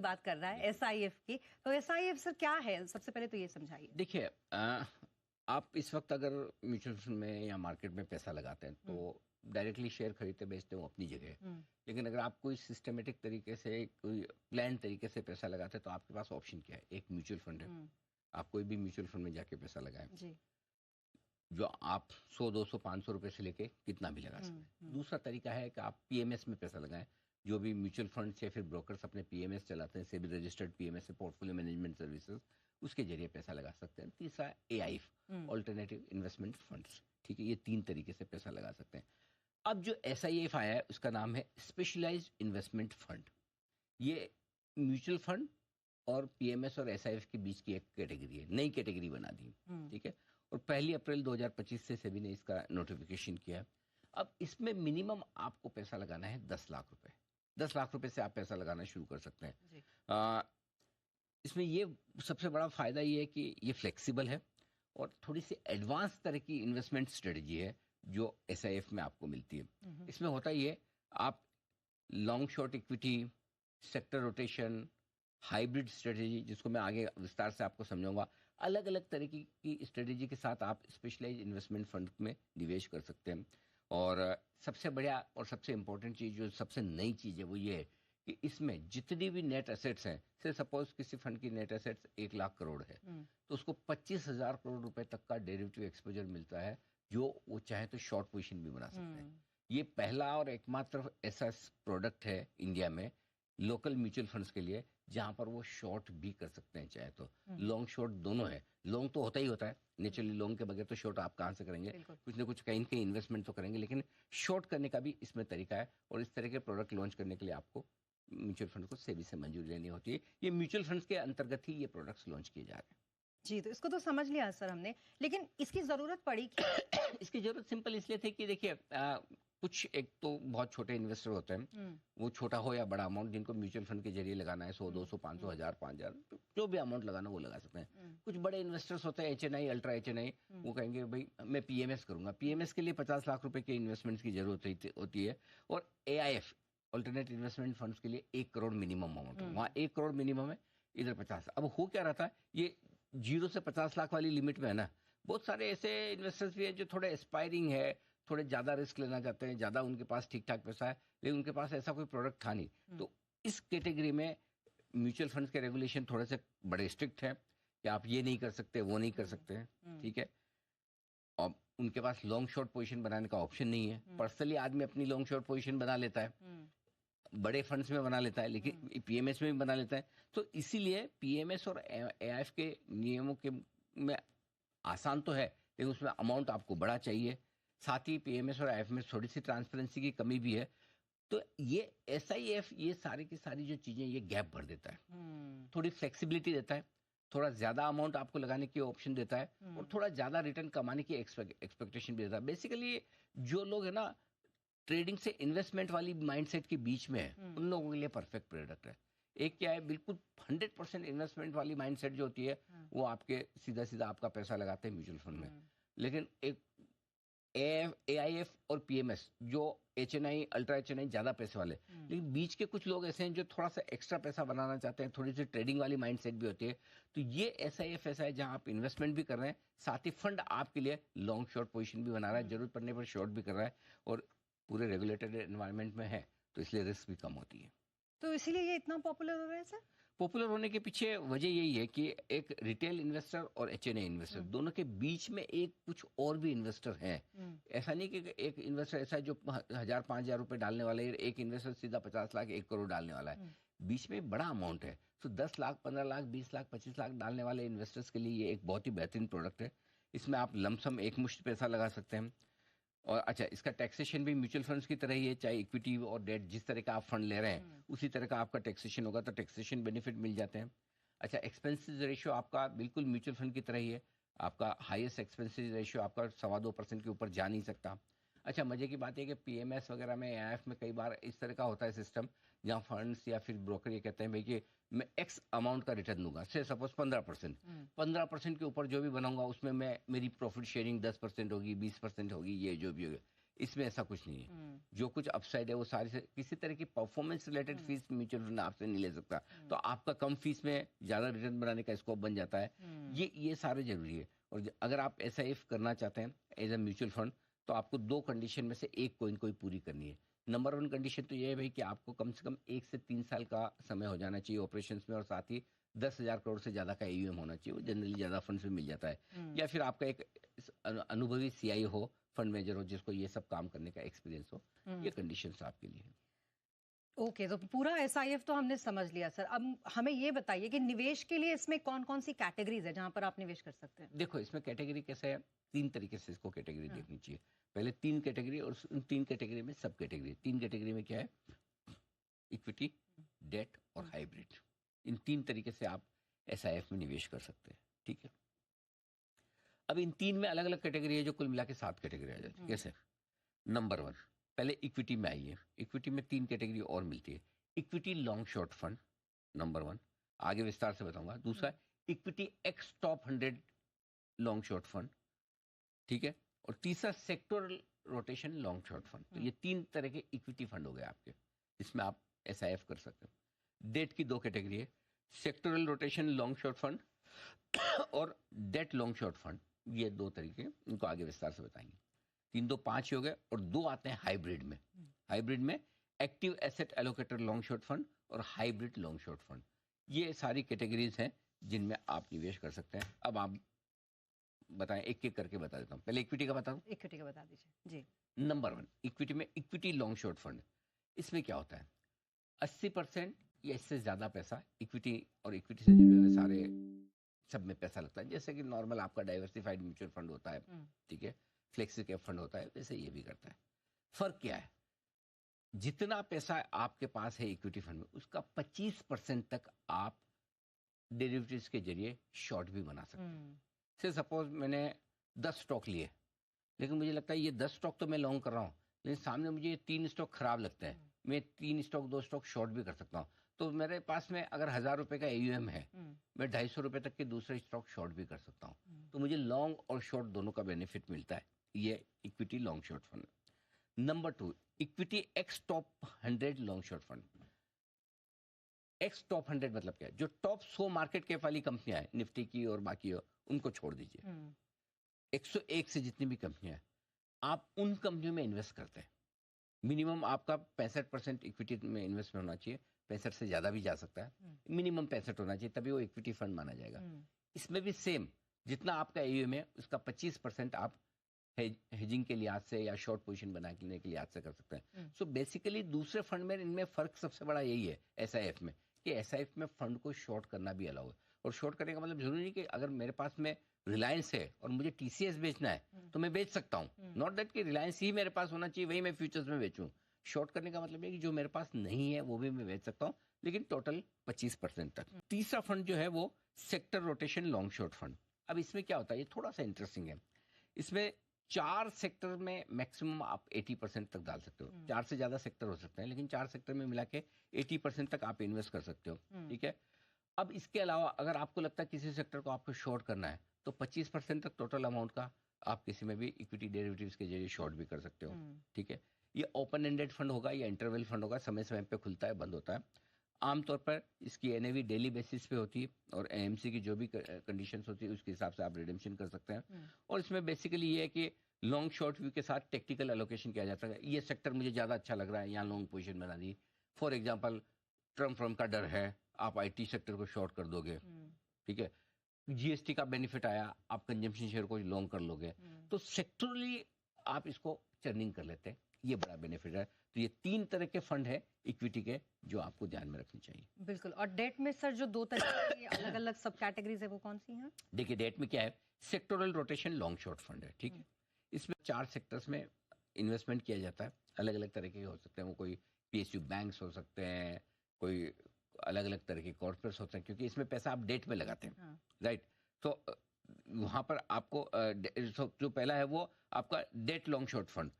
बात कर रहा है एसआईएफ की। तो एसआईएफ सर क्या है? सबसे पहले तो ये समझाइए। देखिए, आप इस वक्त अगर म्यूचुअल फंड में या मार्केट में पैसा लगाते हैं तो हुँ, डायरेक्टली शेयर खरीदते बेचते हो अपनी जगह है। हुँ, लेकिन अगर आप कोई सिस्टमेटिक तरीके से, कोई प्लान तरीके से पैसा लगाते हैं तो आपके पास ऑप्शन क्या है? एक म्यूचुअल फंड है। हुँ, आप कोई भी म्यूचुअल फंड में जाके पैसा लगाएं, जी। जो आप 100 200 500 रुपए से लेके कितना भी लगा सकते हुँ, हैं। हुँ, दूसरा तरीका है कि आप पीएमएस में पैसा लगाएं। जो भी म्यूचुअल फंड या फिर ब्रोकर्स अपने पीएमएस चलाते हैं, सेबी रजिस्टर्ड पीएमएस है, पोर्टफोलियो मैनेजमेंट सर्विसेज, उसके जरिए पैसा लगा सकते हैं। तीसरा एआईएफ, हुँ, ऑल्टरनेटिव इन्वेस्टमेंट फंड्स। ठीक है, ये 3 तरीके से पैसा लगा सकते हैं। अब जो एसआईएफ आया है उसका नाम है स्पेशलाइज्ड इन्वेस्टमेंट फंड। ये म्यूचुअल फंड और पीएमएस और एसआईएफ के बीच की एक कैटेगरी है, नई कैटेगरी बना दी। हुँ, ठीक है, और 1 अप्रैल 2025 से सेबी ने इसका नोटिफिकेशन किया। अब इसमें मिनिमम आपको पैसा लगाना है 10 लाख रुपए। 10 लाख रुपए से आप पैसा लगाना शुरू कर सकते हैं। जी। आ, इसमें ये सबसे बड़ा फायदा ये है कि ये फ्लेक्सिबल है और थोड़ी सी एडवांस तरह की इन्वेस्टमेंट स्ट्रेटजी है जो एसआईएफ में आपको मिलती है। हुँ, हुँ, इसमें होता ये, आप long short equity, sector rotation, hybrid strategy, जिसको मैं आगे विस्तार से आपको समझाऊंगा, अलग अलग तरीके की स्ट्रेटेजी के साथ आप स्पेशलाइज इन्वेस्टमेंट फंड में निवेश कर सकते हैं। और सबसे बढ़िया और सबसे इम्पोर्टेंट चीज़, जो सबसे नई चीज़ है, वो ये है कि इसमें जितनी भी नेट एसेट्स हैं, से सपोज किसी फंड की नेट एसेट्स 1 लाख करोड़ है, हुँ, तो उसको 25,000 करोड़ रुपए तक का डेरिवेटिव एक्सपोजर मिलता है, जो वो चाहे तो शॉर्ट पोजीशन भी बना सकते हैं। हुँ, ये पहला और एकमात्र ऐसा प्रोडक्ट है इंडिया में लोकल म्यूचुअल फंड्स के लिए जहां पर वो शॉर्ट भी कर सकते हैं चाहे तो। हुँ, लॉन्ग शॉर्ट दोनों है। लॉन्ग तो होता ही होता है नेचुरली, लॉन्ग के बगैर तो शॉर्ट आप कहाँ से करेंगे? बिल्कुल। कुछ ना कुछ कहीं न कहीं इन्वेस्टमेंट तो करेंगे, लेकिन शॉर्ट करने का भी इसमें तरीका है। और इस तरह के प्रोडक्ट लॉन्च करने के लिए आपको म्यूचुअल फंड को सेबी से मंजूरी लेनी होती है। ये म्यूचुअल फंड्स के अंतर्गत ही ये प्रोडक्ट्स लॉन्च किए जा रहे जी, तो इसको तो समझ लिया सर हमने, लेकिन इसकी ज़रूरत पड़ी क्यों? हैं। इसकी जरूरत सिंपल इसलिए थी कि देखिए, कुछ एक तो बहुत छोटे इन्वेस्टर होते हैं, हुँ, वो छोटा हो या बड़ा अमाउंट, जिनको म्यूचुअल फंड के जरिए लगाना है, 100 हुँ, 200 500 हुँ, हज़ार 5,000, जो भी अमाउंट लगाना वो लगा सकते हैं। हुँ, कुछ बड़े इन्वेस्टर्स होते हैं, एचएनआई, अल्ट्रा एचएनआई, हुँ, वो कहेंगे भाई मैं पीएमएस करूंगा। पीएमएस के लिए 50 लाख रुपए के इन्वेस्टमेंट की जरूरत होती है। और एआईएफ, ऑल्टरनेट इन्वेस्टमेंट फंड्स के लिए 1 करोड़ मिनिमम अमाउंट है। हुँ, वहाँ 1 करोड़ मिनिमम है, इधर 50। अब हो क्या रहा था, ये 0 से 50 लाख वाली लिमिट में है ना, बहुत सारे ऐसे इन्वेस्टर्स भी हैं जो थोड़े एस्पायरिंग है, थोड़े ज़्यादा रिस्क लेना चाहते हैं, ज़्यादा उनके पास ठीक ठाक पैसा है, लेकिन उनके पास ऐसा कोई प्रोडक्ट था नहीं। हुँ, तो इस कैटेगरी में म्यूचुअल फंड्स के रेगुलेशन थोड़े से बड़े स्ट्रिक्ट हैं कि आप ये नहीं कर सकते, वो नहीं कर हुँ, सकते हैं। हुँ, ठीक है, और उनके पास लॉन्ग शॉर्ट पोजीशन बनाने का ऑप्शन नहीं है। हुँ, पर्सनली आदमी अपनी लॉन्ग शॉर्ट पोजीशन बना लेता है, हुँ, बड़े फंड्स में बना लेता है, हुँ, लेकिन पीएमएस में भी बना लेता है। तो इसीलिए पीएमएस और एआईएफ के नियमों के में आसान तो है, लेकिन उसमें अमाउंट आपको बड़ा चाहिए। साथ ही पीएमएस और आईएफ में थोड़ी सी ट्रांसपेरेंसी की कमी भी है। तो ये एसआईएफ, ये सारी की सारी जो चीज़ें, ये गैप भर देता है, हुँ, थोड़ी फ्लेक्सिबिलिटी देता है, थोड़ा ज़्यादा अमाउंट आपको लगाने की ऑप्शन देता है, और हुँ, थोड़ा ज़्यादा रिटर्न कमाने की एक्सपेक्टेशन भी देता है। बेसिकली जो लोग है ना, ट्रेडिंग से इन्वेस्टमेंट वाली माइंडसेट के बीच में है, हुँ, उन लोगों के लिए परफेक्ट प्रोडक्ट है। एक क्या है, बिल्कुल 100% इन्वेस्टमेंट वाली माइंडसेट जो होती है, हुँ, वो आपके सीधा सीधा आपका पैसा लगाते हैं म्यूचुअल फंड में। हुँ, लेकिन एक एआईएफ और पीएमएस, जो एचएनआई, अल्ट्रा एचएनआई, ज़्यादा पैसे वाले, हुँ, लेकिन बीच के कुछ लोग ऐसे हैं जो थोड़ा सा एक्स्ट्रा पैसा बनाना चाहते हैं, थोड़ी सी ट्रेडिंग वाली माइंडसेट भी होती है। तो ये एसआईएफ ऐसा है जहां आप इन्वेस्टमेंट भी कर रहे हैं, साथ ही फंड आपके लिए लॉन्ग शॉर्ट पोजीशन भी बना रहा है, हुँ। जरूरत पड़ने पर शॉर्ट भी कर रहा है, और पूरे रेगुलेटेड एनवायरनमेंट में है, तो इसलिए रिस्क भी कम होती है। तो इसीलिए ये इतना पॉपुलर हो रहा है सर? पॉपुलर होने के पीछे वजह यही है कि एक रिटेल इन्वेस्टर और एचएनए इन्वेस्टर हुँ, दोनों के बीच में एक कुछ और भी इन्वेस्टर हैं। हुँ, ऐसा नहीं कि एक इन्वेस्टर ऐसा है जो 1,000 5,000 रुपए डालने वाला है, एक इन्वेस्टर सीधा 50 लाख 1 करोड़ डालने वाला है। हुँ, बीच में बड़ा अमाउंट है। तो 10 लाख 15 लाख 20 लाख 25 लाख डालने वाले इन्वेस्टर्स के लिए ये एक बहुत ही बेहतरीन प्रोडक्ट है। इसमें आप लमसम एक मुश्त पैसा लगा सकते हैं। और अच्छा, इसका टैक्सेशन भी म्यूचुअल फंड्स की तरह ही है, चाहे इक्विटी और डेट, जिस तरह का आप फंड ले रहे हैं हुँ, उसी तरह का आपका टैक्सेशन होगा, तो टैक्सेशन बेनिफिट मिल जाते हैं। अच्छा, एक्सपेंसेस रेशियो आपका बिल्कुल म्यूचुअल फंड की तरह ही है। आपका हाईएस्ट एक्सपेंसेस रेशियो आपका 2.25% के ऊपर जा नहीं सकता। अच्छा, मजे की बात है कि पीएमएस वगैरह में, एआईएफ में कई बार इस तरह का होता है सिस्टम, जहाँ फंड्स या फिर ब्रोकर ये कहते हैं भाई कि मैं एक्स अमाउंट का रिटर्न दूंगा, से सपोज 15%। हुँ, 15% के ऊपर जो भी बनाऊंगा उसमें मैं, मेरी प्रॉफिट शेयरिंग 10% होगी, 20% होगी, ये जो भी होगी। इसमें ऐसा कुछ नहीं है। जो कुछ अपसाइड है वो सारी से किसी तरह की performance related fees mutual fund आपसे नहीं ले सकता, तो आपका कम फीस में ज्यादा रिटर्न बनाने का स्कोप बन जाता है। ये सारे जरूरी है। और अगर आप SIF करना चाहते हैं एज ए म्यूचुअल फंड, तो आपको 2 कंडीशन में से एक कोई न कोई पूरी करनी है। नंबर 1 कंडीशन तो ये है भाई कि आपको कम से कम 1 से 3 साल का समय हो जाना चाहिए ऑपरेशंस में, और साथ ही 10,000 करोड़ से ज़्यादा का AUM होना चाहिए। वो जनरली ज़्यादा फंड्स में मिल जाता है। या फिर आपका एक अनुभवी CI हो, फंड मैनेजर हो, जिसको ये सब काम करने का एक्सपीरियंस हो। ये कंडीशंस आपके लिए हैं। ओके, तो पूरा SIF तो हमने समझ लिया सर। अब हमें ये बताइए कि निवेश के लिए इसमें कौन-कौन सी कैटेगरीज है जहां पर आप निवेश कर सकते हैं? देखो, इसमें कैटेगरी कैसे है, 3 तरीके से इसको कैटेगरी देखनी चाहिए। पहले 3 कैटेगरी, और उन 3 कैटेगरी में सब कैटेगरी। 3 कैटेगरी में क्या है? इक्विटी, डेट और हाइब्रिड। इन 3 तरीके से आप SIF में निवेश कर सकते हैं। ठीक है। अब इन 3 में अलग अलग कैटेगरी है, जो कुल मिला के 7 कैटेगरी आ जाती है। कैसे? नंबर 1, पहले इक्विटी में आइए। इक्विटी में 3 कैटेगरी और मिलती है। Equity long short fund, number 1, आगे विस्तार से बताऊंगा। दूसरा, equity x top 100 long short fund, ठीक है। और तीसरा, sectoral rotation long short fund. तो ये 3 तरह के इक्विटी फंड हो गए आपके, जिसमें आप SIF कर सकते हो। डेट की 2 कैटेगरी है, sectoral rotation long short fund और डेट लॉन्ग शॉर्ट फंड। ये 2 तरीके, इनको आगे विस्तार से बताएंगे। 3 2 5 हो गए, और 2 आते हैं हाइब्रिड में। हाइब्रिड में active asset allocator long short fund और हाइब्रिड लॉन्ग शॉर्ट फंड। ये सारी कैटेगरीज हैं जिनमें आप निवेश कर सकते हैं। अब आप बताएं, एक एक करके बता देता हूँ। पहले इक्विटी का बता दूं। इक्विटी का बता दीजिए जी। नंबर 1, इक्विटी में इक्विटी लॉन्ग शॉर्ट फंड। इसमें क्या होता है? 80% या इससे ज्यादा पैसा इक्विटी, और इक्विटी से जुड़े हुए सारे सब में पैसा लगता है। जैसे कि नॉर्मल आपका डाइवर्सिफाइड म्यूचुअल फंड होता है, ठीक है, फ्लेक्सी कैप फंड होता है, वैसे ये भी करता है। फर्क क्या है? जितना पैसा आपके पास है इक्विटी फंड में, उसका 25% तक आप डेरिवेटिव्स के जरिए शॉर्ट भी बना सकते हैं। से सपोज मैंने 10 स्टॉक लिए, लेकिन मुझे लगता है ये 10 स्टॉक तो मैं लॉन्ग कर रहा हूँ, लेकिन सामने मुझे ये 3 स्टॉक खराब लगते हैं, मैं 3 स्टॉक 2 स्टॉक शॉर्ट भी कर सकता हूँ। तो मेरे पास में अगर 1,000 रुपए का AUM है, मैं 250 रुपए तक के दूसरे स्टॉक शॉर्ट भी कर सकता हूँ। तो मुझे लॉन्ग और शॉर्ट दोनों का बेनिफिट मिलता है। ये equity long short fund. Number 2, equity x top 100 long short fund. X top 100 मतलब क्या है? जो टॉप 100 मार्केट कैप वाली कंपनियां हैं, निफ्टी की और बाकी उनको छोड़ दीजिए। 101 से जितनी भी कंपनियां हैं, आप उन कंपनियों में इन्वेस्ट करते हैं। मिनिमम आपका 65% इक्विटी में इन्वेस्ट होना चाहिए। 65 से ज्यादा भी जा सकता है, मिनिमम 65 होना चाहिए, तभी वो इक्विटी फंड माना जाएगा। इसमें भी सेम, जितना आपका AUM है उसका 25% आप हेजिंग के लिहाज से या शॉर्ट पोजीशन बनाने के लिहाज से कर सकते हैं। सो बेसिकली दूसरे फंड में इनमें फर्क सबसे बड़ा यही है SIF में, कि SIF में फंड को शॉर्ट करना भी अलाउ है। और शॉर्ट करने का मतलब जरूरी नहीं कि अगर मेरे पास में रिलायंस है और मुझे TCS बेचना है तो मैं बेच सकता हूँ। नॉट दैट कि रिलायंस ही मेरे पास होना चाहिए, वही मैं फ्यूचर्स में बेचूं। शॉर्ट करने का मतलब है कि जो मेरे पास नहीं है वो भी मैं बेच सकता हूँ, लेकिन टोटल 25% तक। तीसरा फंड जो है वो sector rotation long short fund. अब इसमें क्या होता है, ये थोड़ा सा इंटरेस्टिंग है। इसमें 4 सेक्टर में मैक्सिमम आप 80% तक डाल सकते हो। 4 से ज्यादा सेक्टर हो सकते हैं, लेकिन 4 सेक्टर में मिला के 80% तक आप इन्वेस्ट कर सकते हो। ठीक है। अब इसके अलावा अगर आपको लगता है किसी सेक्टर को आपको शॉर्ट करना है, तो 25% तक टोटल अमाउंट का आप किसी में भी इक्विटी डेरिवेटिव्स के जरिए शॉर्ट भी कर सकते हो। ठीक है। ये ओपन एंडेड फंड होगा या इंटरवल फंड होगा, समय समय पे खुलता है, बंद होता है। आमतौर पर इसकी NAV डेली बेसिस पे होती है, और AMC की जो भी कंडीशंस होती है उसके हिसाब से आप रिडेम्पशन कर सकते हैं। और इसमें बेसिकली ये है कि लॉन्ग शॉर्ट व्यू के साथ टेक्निकल एलोकेशन किया जाता है। ये सेक्टर मुझे ज़्यादा अच्छा लग रहा है, यहाँ लॉन्ग पोजीशन बना दी। फॉर एग्जांपल, ट्रम्प का डर है, आप IT सेक्टर को शॉर्ट कर दोगे। ठीक है। GST का बेनिफिट आया, आप कंजम्पशन शेयर को लॉन्ग कर लोगे। तो सेक्टरली आप इसको चर्निंग कर लेते हैं, ये बड़ा बेनिफिट है। तो ये 3 तरह के फंड है इक्विटी के, जो आपको ध्यान में रखनी चाहिए। बिल्कुल। और डेट में सर जो 2 तरह की अलग अलग सब कैटेगरीज है वो कौन सी हैं? देखिए, डेट में क्या है, sectoral rotation long short fund है। ठीक है। इसमें 4 सेक्टर्स में इन्वेस्टमेंट किया जाता है। अलग अलग तरह के हो सकते हैं, वो कोई PSU बैंक्स हो सकते हैं, कोई अलग अलग तरह के कॉर्पोरेट्स होते हैं, क्योंकि इसमें पैसा आप डेट में लगाते हैं। राइट। तो वहां पर आपको जो पहला है वो आपका डेट लॉन्ग शॉर्ट फंड,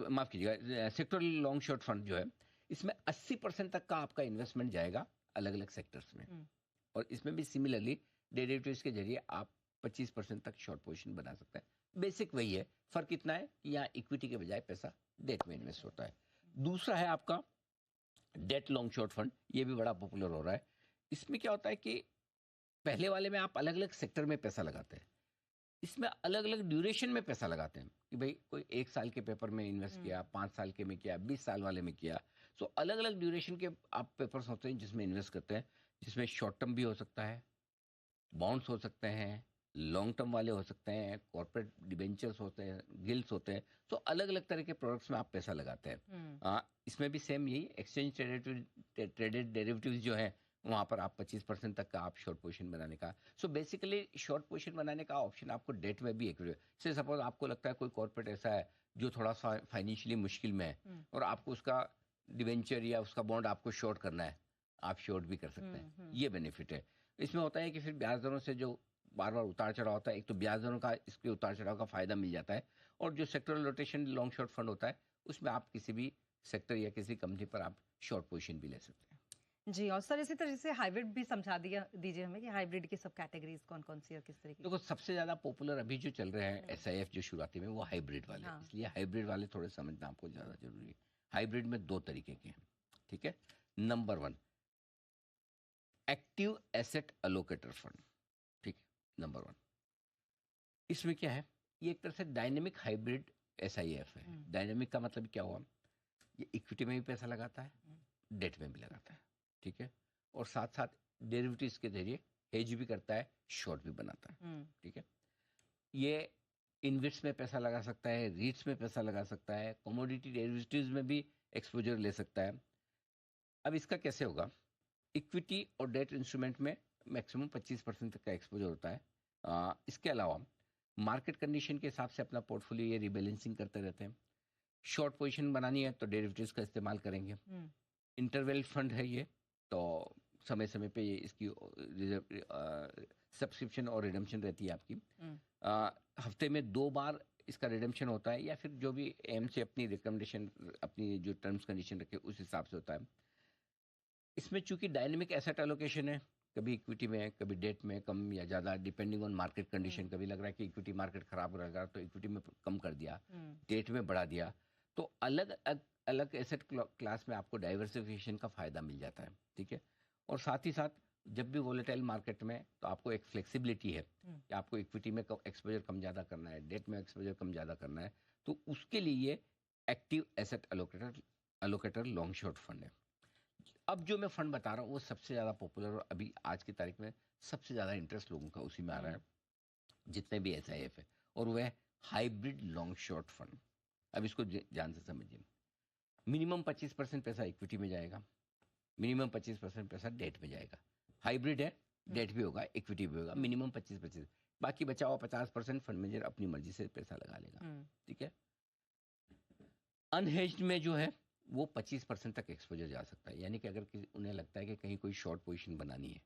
माफ कीजिएगा, सेक्टोरल लॉन्ग शॉर्ट फंड जो है, इसमें 80% तक का आपका इन्वेस्टमेंट जाएगा अलग अलग सेक्टर्स में। और इसमें भी सिमिलरली डेरिवेटिव्स के जरिए आप 25% तक शॉर्ट पोजीशन बना सकते हैं, बेसिक वही है, फर्क इतना है कि यहाँ इक्विटी के बजाय पैसा डेट में इन्वेस्ट होता है। दूसरा है आपका डेट लॉन्ग शॉर्ट फंड, ये भी बड़ा पॉपुलर हो रहा है। इसमें क्या होता है कि पहले वाले में आप अलग अलग सेक्टर में पैसा लगाते हैं, इसमें अलग अलग ड्यूरेशन में पैसा लगाते हैं कि भाई कोई 1 साल के पेपर में इन्वेस्ट किया, 5 साल के में किया, 20 साल वाले में किया। सो अलग अलग ड्यूरेशन के आप पेपर्स होते हैं जिसमें इन्वेस्ट करते हैं, जिसमें शॉर्ट टर्म भी हो सकता है, बॉन्ड्स हो सकते हैं, लॉन्ग टर्म वाले हो सकते हैं, कॉर्पोरेट डिबेंचर्स होते हैं, गिल्ड्स होते हैं। तो अलग अलग तरह के प्रोडक्ट्स में आप पैसा लगाते हैं। इसमें भी सेम यही एक्सचेंज ट्रेडेड डेरिवेटिव्स जो है वहाँ पर आप 25% तक का आप शॉर्ट पोजीशन बनाने का। सो बेसिकली शॉर्ट पोजीशन बनाने का ऑप्शन आपको डेट में भी एक से सपोज आपको लगता है कोई कॉर्पोरेट ऐसा है जो थोड़ा सा फाइनेंशियली मुश्किल में है और आपको उसका डिवेंचर या उसका बॉन्ड आपको शॉर्ट करना है, आप शॉर्ट भी कर सकते हैं। ये बेनिफिट है। इसमें होता है कि फिर ब्याज दरों से जो बार बार उतार चढ़ाव होता है, एक तो ब्याज दरों का इसके उतार चढ़ाव का फायदा मिल जाता है, और जो sectoral rotation long short fund होता है उसमें आप किसी भी सेक्टर या किसी कंपनी पर आप शॉर्ट पोजीशन भी ले सकते हैं। जी, और सर इसी तरह से हाइब्रिड भी समझा दिया दीजिए हमें कि हाइब्रिड की सब कैटेगरीज कौन कौन सी और किस तरीके देखो सबसे ज्यादा पॉपुलर अभी जो चल रहे हैं एसआईएफ जो शुरुआती में वो हाइब्रिड वाले, हाँ। इसलिए हाइब्रिड वाले थोड़े समझना आपको ज्यादा जरूरी है। हाइब्रिड में 2 तरीके के हैं, ठीक है। नंबर 1 एक्टिव एसेट अलोकेटर फंड, ठीक है, नंबर 1। इसमें क्या है, ये एक तरह से डायनेमिक हाइब्रिड एसआईएफ है। डायनेमिक का मतलब क्या हुआ, ये इक्विटी में भी पैसा लगाता है, डेट में भी लगाता है, ठीक है, और साथ साथ डेरिवेटिव्स के जरिए हेज भी करता है, शॉर्ट भी बनाता है, ठीक है। ये इन्वेस्ट में पैसा लगा सकता है, रीट्स में पैसा लगा सकता है, कमोडिटी डेरिवेटिव्स में भी एक्सपोजर ले सकता है। अब इसका कैसे होगा, इक्विटी और डेट इंस्ट्रूमेंट में मैक्सिमम 25% तक का एक्सपोजर होता है। इसके अलावा मार्केट कंडीशन के हिसाब से अपना पोर्टफोलियो ये रिबैलेंसिंग करते रहते हैं। शॉर्ट पोजीशन बनानी है तो डेरिवेटिव्स का इस्तेमाल करेंगे। इंटरवेल फंड है ये, तो समय समय पे ये इसकी सब्सक्रिप्शन और रिडम्पशन रहती है आपकी। हफ्ते में 2 बार इसका रिडम्पशन होता है, या फिर जो भी एम से अपनी रिकमेंडेशन, अपनी जो टर्म्स कंडीशन रखे उस हिसाब से होता है। इसमें चूंकि डायनेमिक एसेट एलोकेशन है, कभी इक्विटी में कभी डेट में कम या ज़्यादा डिपेंडिंग ऑन मार्केट कंडीशन। कभी लग रहा है कि इक्विटी मार्केट खराब रहेगा तो इक्विटी में कम कर दिया, डेट में बढ़ा दिया। तो अलग अलग एसेट क्लास में आपको डाइवर्सिफिकेशन का फायदा मिल जाता है, ठीक है। और साथ ही साथ जब भी वोलेटाइल मार्केट में, तो आपको एक फ्लेक्सिबिलिटी है कि आपको इक्विटी में एक्सपोजर कम ज़्यादा करना है, डेट में एक्सपोजर कम ज़्यादा करना है, तो उसके लिए ये active asset allocator long short fund है। अब जो मैं फंड बता रहा हूँ वो सबसे ज़्यादा पॉपुलर और अभी आज की तारीख में सबसे ज़्यादा इंटरेस्ट लोगों का उसी में आ रहा है, जितने भी एसआईएफ है, और वह हाइब्रिड लॉन्ग शॉर्ट फंड। अब इसको ध्यान से समझिए। मिनिमम 25% पैसा इक्विटी में जाएगा, मिनिमम 25% पैसा डेट में जाएगा। हाइब्रिड है, डेट भी होगा, इक्विटी भी होगा, मिनिमम 25%। बाकी बचा हुआ 50% फंड मैनेजर अपनी मर्जी से पैसा लगा लेगा, ठीक है। अनहेज्ड में जो है वो 25% तक एक्सपोजर जा सकता है, यानी कि अगर उन्हें लगता है कि कहीं कोई शॉर्ट पोजीशन बनानी है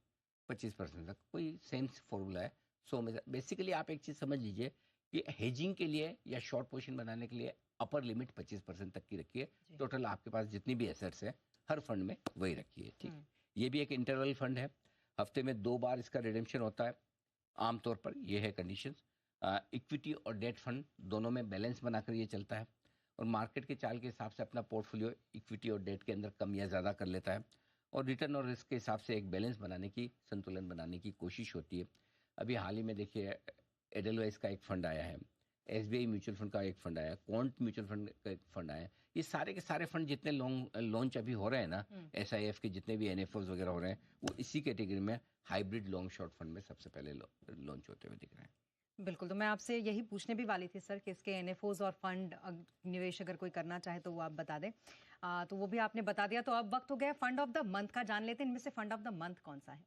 25% तक, कोई सेम फॉर्मूला है 100 में। बेसिकली आप एक चीज़ समझ लीजिए कि हेजिंग के लिए या शॉर्ट पोजीशन बनाने के लिए अपर लिमिट 25% तक की रखिए। टोटल आपके पास जितनी भी एसेट्स है हर फंड में वही रखिए, ठीक। ये भी एक इंटरवल फंड है, हफ्ते में 2 बार इसका रिडेम्पशन होता है आमतौर पर, ये है कंडीशन। इक्विटी और डेट फंड दोनों में बैलेंस बनाकर ये चलता है, और मार्केट के चाल के हिसाब से अपना पोर्टफोलियो इक्विटी और डेट के अंदर कम या ज़्यादा कर लेता है, और रिटर्न और रिस्क के हिसाब से एक बैलेंस बनाने की, संतुलन बनाने की कोशिश होती है। अभी हाल ही में देखिए एडलवाइस का एक फंड आया है, एसबीआई म्यूचुअल फंड का एक फंड आया, क्वांट म्यूचुअल फंड का एक फंड आया। ये सारे के सारे फंड जितने लॉन्च अभी हो रहे हैं ना, एसआईएफ के जितने भी एनएफओज वगैरह हो रहे हैं, वो इसी कैटेगरी में हाइब्रिड लॉन्ग शॉर्ट फंड में सबसे पहले लॉन्च होते हुए दिख रहे हैं। बिल्कुल, तो मैं आपसे यही पूछने भी वाली थी सर कि इसके एनएफओज और फंड निवेश अगर कोई करना चाहे तो वो आप बता दें। तो वो भी आपने बता दिया। तो अब वक्त हो गया फंड ऑफ द मंथ का, जान लेते हैं इनमें से फंड ऑफ द मंथ कौन सा है।